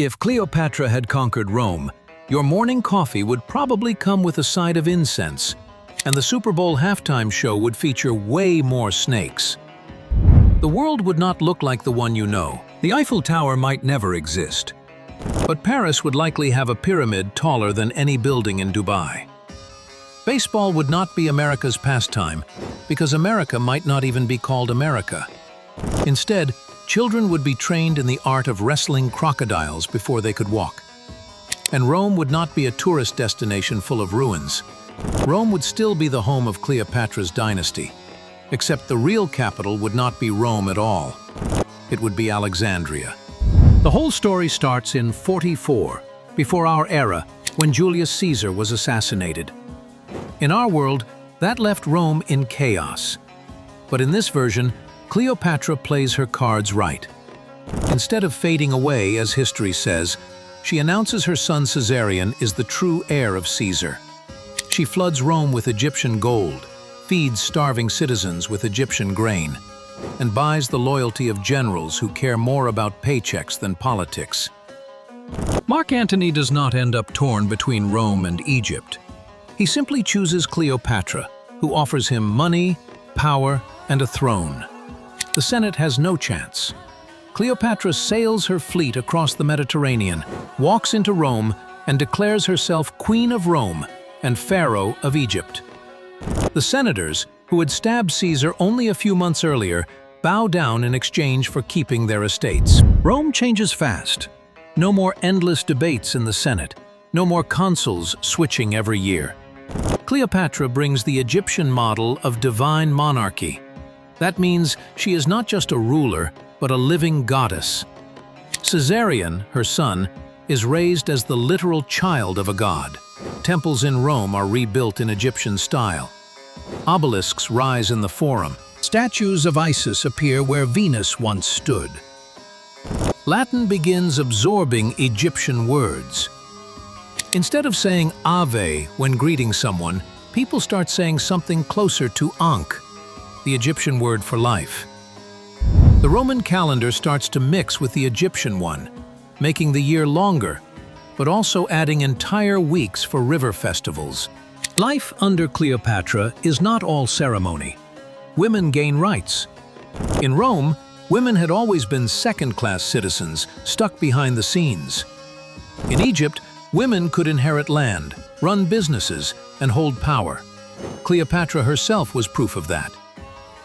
If Cleopatra had conquered Rome, your morning coffee would probably come with a side of incense, and the Super Bowl halftime show would feature way more snakes. The world would not look like the one you know. The Eiffel Tower might never exist, but Paris would likely have a pyramid taller than any building in Dubai. Baseball would not be America's pastime, because America might not even be called America. Instead, children would be trained in the art of wrestling crocodiles before they could walk. And Rome would not be a tourist destination full of ruins. Rome would still be the home of Cleopatra's dynasty, except the real capital would not be Rome at all. It would be Alexandria. The whole story starts in 44, before our era, when Julius Caesar was assassinated. In our world, that left Rome in chaos. But in this version, Cleopatra plays her cards right. Instead of fading away, as history says, she announces her son Caesarion is the true heir of Caesar. She floods Rome with Egyptian gold, feeds starving citizens with Egyptian grain, and buys the loyalty of generals who care more about paychecks than politics. Mark Antony does not end up torn between Rome and Egypt. He simply chooses Cleopatra, who offers him money, power, and a throne. The Senate has no chance. Cleopatra sails her fleet across the Mediterranean, walks into Rome, and declares herself Queen of Rome and Pharaoh of Egypt. The senators, who had stabbed Caesar only a few months earlier, bow down in exchange for keeping their estates. Rome changes fast. No more endless debates in the Senate. No more consuls switching every year. Cleopatra brings the Egyptian model of divine monarchy. That means she is not just a ruler, but a living goddess. Caesarion, her son, is raised as the literal child of a god. Temples in Rome are rebuilt in Egyptian style. Obelisks rise in the Forum. Statues of Isis appear where Venus once stood. Latin begins absorbing Egyptian words. Instead of saying Ave when greeting someone, people start saying something closer to Ankh, the Egyptian word for life. The Roman calendar starts to mix with the Egyptian one, making the year longer, but also adding entire weeks for river festivals. Life under Cleopatra is not all ceremony. Women gain rights. In Rome, women had always been second-class citizens, stuck behind the scenes. In Egypt, women could inherit land, run businesses, and hold power. Cleopatra herself was proof of that.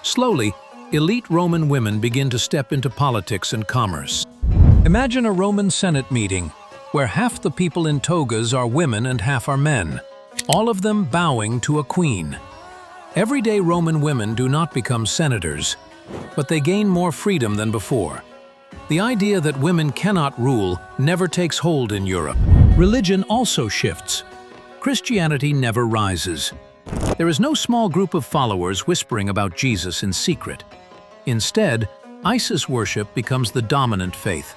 Slowly, elite Roman women begin to step into politics and commerce. Imagine a Roman Senate meeting, where half the people in togas are women and half are men, all of them bowing to a queen. Everyday Roman women do not become senators, but they gain more freedom than before. The idea that women cannot rule never takes hold in Europe. Religion also shifts. Christianity never rises. There is no small group of followers whispering about Jesus in secret. Instead, Isis worship becomes the dominant faith.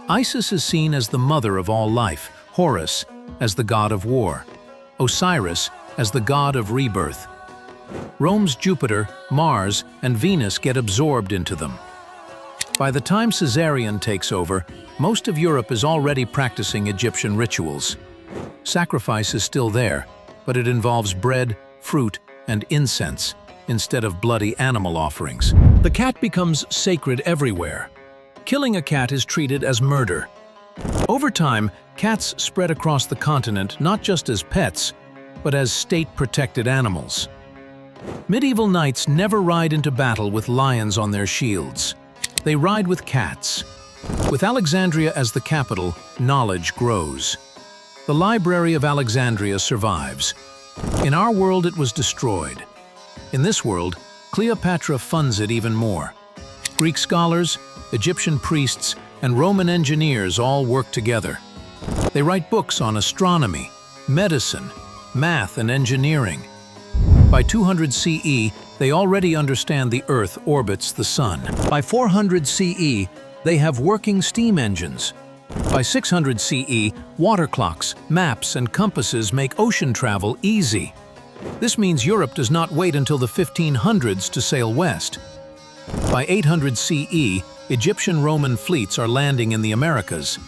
Isis is seen as the mother of all life, Horus as the god of war, Osiris as the god of rebirth. Rome's Jupiter, Mars, and Venus get absorbed into them. By the time Caesarion takes over, most of Europe is already practicing Egyptian rituals. Sacrifice is still there, but it involves bread, fruit, and incense, instead of bloody animal offerings. The cat becomes sacred everywhere. Killing a cat is treated as murder. Over time, cats spread across the continent not just as pets, but as state-protected animals. Medieval knights never ride into battle with lions on their shields. They ride with cats. With Alexandria as the capital, knowledge grows. The Library of Alexandria survives. In our world, it was destroyed. In this world, Cleopatra funds it even more. Greek scholars, Egyptian priests, and Roman engineers all work together. They write books on astronomy, medicine, math, and engineering. By 200 CE, they already understand the Earth orbits the Sun. By 400 CE, they have working steam engines. By 600 CE, water clocks, maps, and compasses make ocean travel easy. This means Europe does not wait until the 1500s to sail west. By 800 CE, Egyptian Roman fleets are landing in the Americas.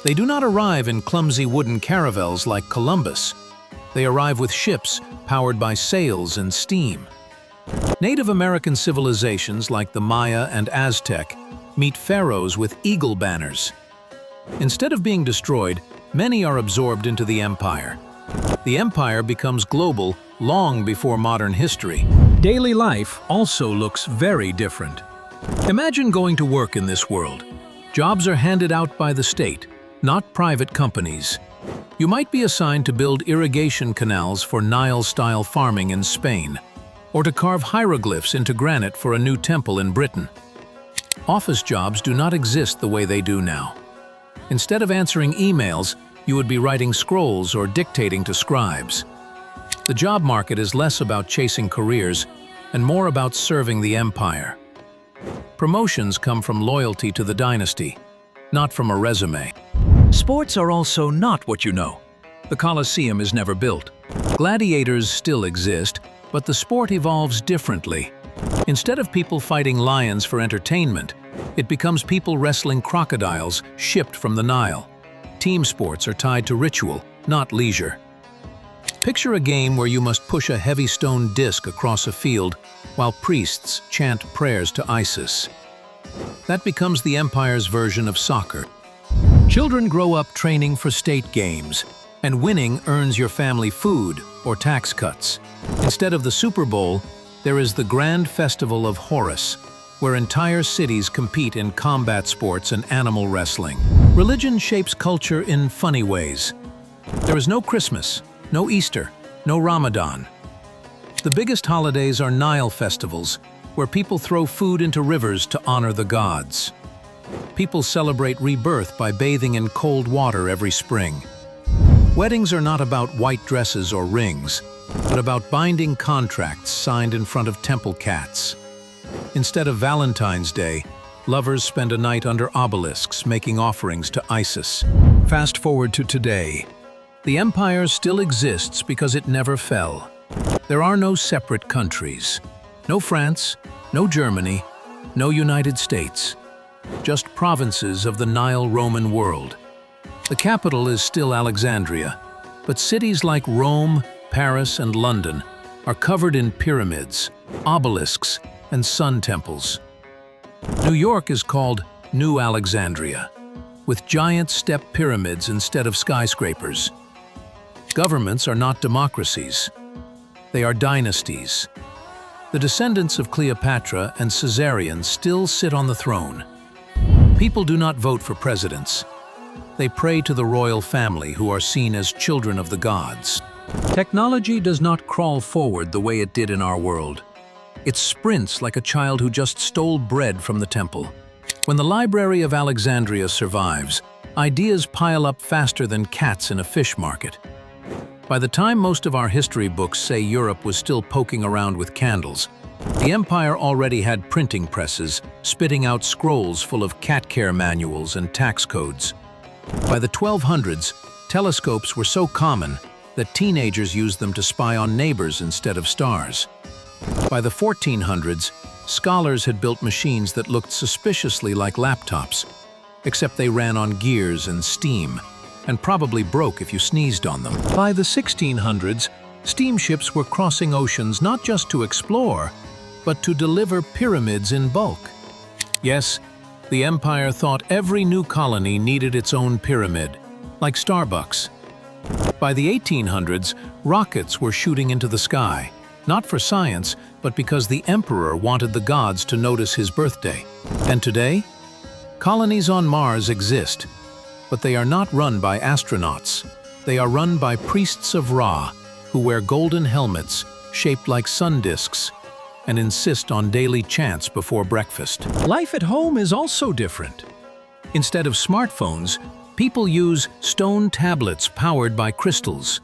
They do not arrive in clumsy wooden caravels like Columbus. They arrive with ships powered by sails and steam. Native American civilizations like the Maya and Aztec meet pharaohs with eagle banners. Instead of being destroyed, many are absorbed into the empire. The empire becomes global long before modern history. Daily life also looks very different. Imagine going to work in this world. Jobs are handed out by the state, not private companies. You might be assigned to build irrigation canals for Nile-style farming in Spain, or to carve hieroglyphs into granite for a new temple in Britain. Office jobs do not exist the way they do now. Instead of answering emails, you would be writing scrolls or dictating to scribes. The job market is less about chasing careers and more about serving the empire. Promotions come from loyalty to the dynasty, not from a resume. Sports are also not what you know. The Colosseum is never built. Gladiators still exist, but the sport evolves differently. Instead of people fighting lions for entertainment, it becomes people wrestling crocodiles shipped from the Nile. Team sports are tied to ritual, not leisure. Picture a game where you must push a heavy stone disc across a field while priests chant prayers to Isis. That becomes the empire's version of soccer. Children grow up training for state games, and winning earns your family food or tax cuts. Instead of the Super Bowl, there is the grand festival of Horus, where entire cities compete in combat sports and animal wrestling. Religion shapes culture in funny ways. There is no Christmas, no Easter, no Ramadan. The biggest holidays are Nile festivals, where people throw food into rivers to honor the gods. People celebrate rebirth by bathing in cold water every spring. Weddings are not about white dresses or rings, but about binding contracts signed in front of temple cats. Instead of Valentine's Day, lovers spend a night under obelisks making offerings to Isis. Fast forward to today. The empire still exists because it never fell. There are no separate countries. No France, no Germany, no United States. Just provinces of the Nile Roman world. The capital is still Alexandria, but cities like Rome, Paris, and London are covered in pyramids, obelisks, and sun temples. New York is called New Alexandria, with giant step pyramids instead of skyscrapers. Governments are not democracies. They are dynasties. The descendants of Cleopatra and Caesarion still sit on the throne. People do not vote for presidents. They pray to the royal family who are seen as children of the gods. Technology does not crawl forward the way it did in our world. It sprints like a child who just stole bread from the temple. When the Library of Alexandria survives, ideas pile up faster than cats in a fish market. By the time most of our history books say Europe was still poking around with candles, the empire already had printing presses, spitting out scrolls full of cat care manuals and tax codes. By the 1200s, telescopes were so common that teenagers used them to spy on neighbors instead of stars. By the 1400s, scholars had built machines that looked suspiciously like laptops, except they ran on gears and steam, and probably broke if you sneezed on them. By the 1600s, steamships were crossing oceans not just to explore, but to deliver pyramids in bulk. Yes, the empire thought every new colony needed its own pyramid, like Starbucks. By the 1800s, rockets were shooting into the sky, not for science, but because the emperor wanted the gods to notice his birthday. And today, colonies on Mars exist, but they are not run by astronauts. They are run by priests of Ra, who wear golden helmets shaped like sun disks and insist on daily chants before breakfast. Life at home is also different. Instead of smartphones, people use stone tablets powered by crystals.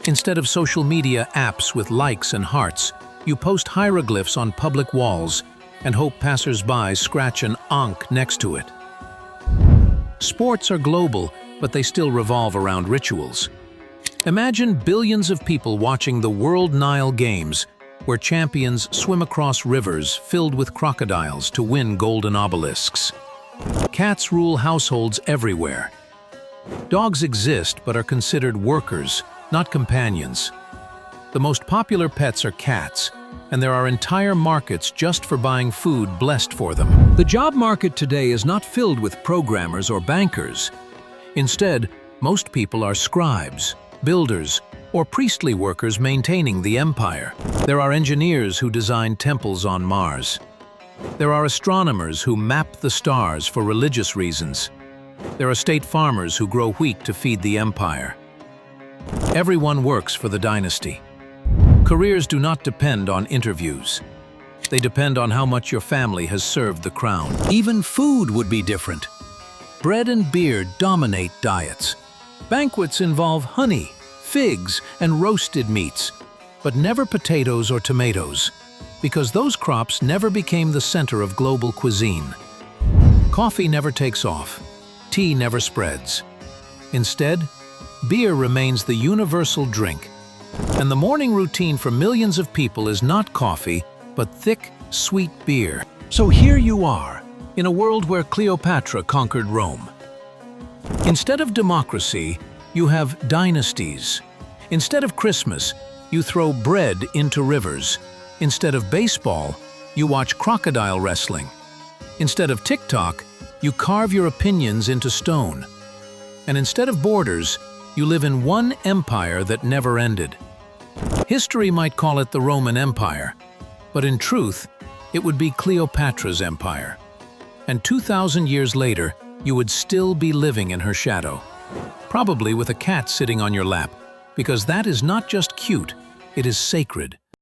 Instead of social media apps with likes and hearts, you post hieroglyphs on public walls and hope passers-by scratch an Ankh next to it. Sports are global, but they still revolve around rituals. Imagine billions of people watching the World Nile Games, where champions swim across rivers filled with crocodiles to win golden obelisks. Cats rule households everywhere. Dogs exist but are considered workers, not companions. The most popular pets are cats, and there are entire markets just for buying food blessed for them. The job market today is not filled with programmers or bankers. Instead, most people are scribes, builders, or priestly workers maintaining the empire. There are engineers who design temples on Mars. There are astronomers who map the stars for religious reasons. There are state farmers who grow wheat to feed the empire. Everyone works for the dynasty. Careers do not depend on interviews. They depend on how much your family has served the crown. Even food would be different. Bread and beer dominate diets. Banquets involve honey, figs, and roasted meats, but never potatoes or tomatoes, because those crops never became the center of global cuisine. Coffee never takes off. Tea never spreads. Instead, beer remains the universal drink. And the morning routine for millions of people is not coffee, but thick, sweet beer. So here you are, in a world where Cleopatra conquered Rome. Instead of democracy, you have dynasties. Instead of Christmas, you throw bread into rivers. Instead of baseball, you watch crocodile wrestling. Instead of TikTok, you carve your opinions into stone. And instead of borders, you live in one empire that never ended. History might call it the Roman Empire, but in truth, it would be Cleopatra's empire. And 2,000 years later, you would still be living in her shadow. Probably with a cat sitting on your lap, because that is not just cute, it is sacred.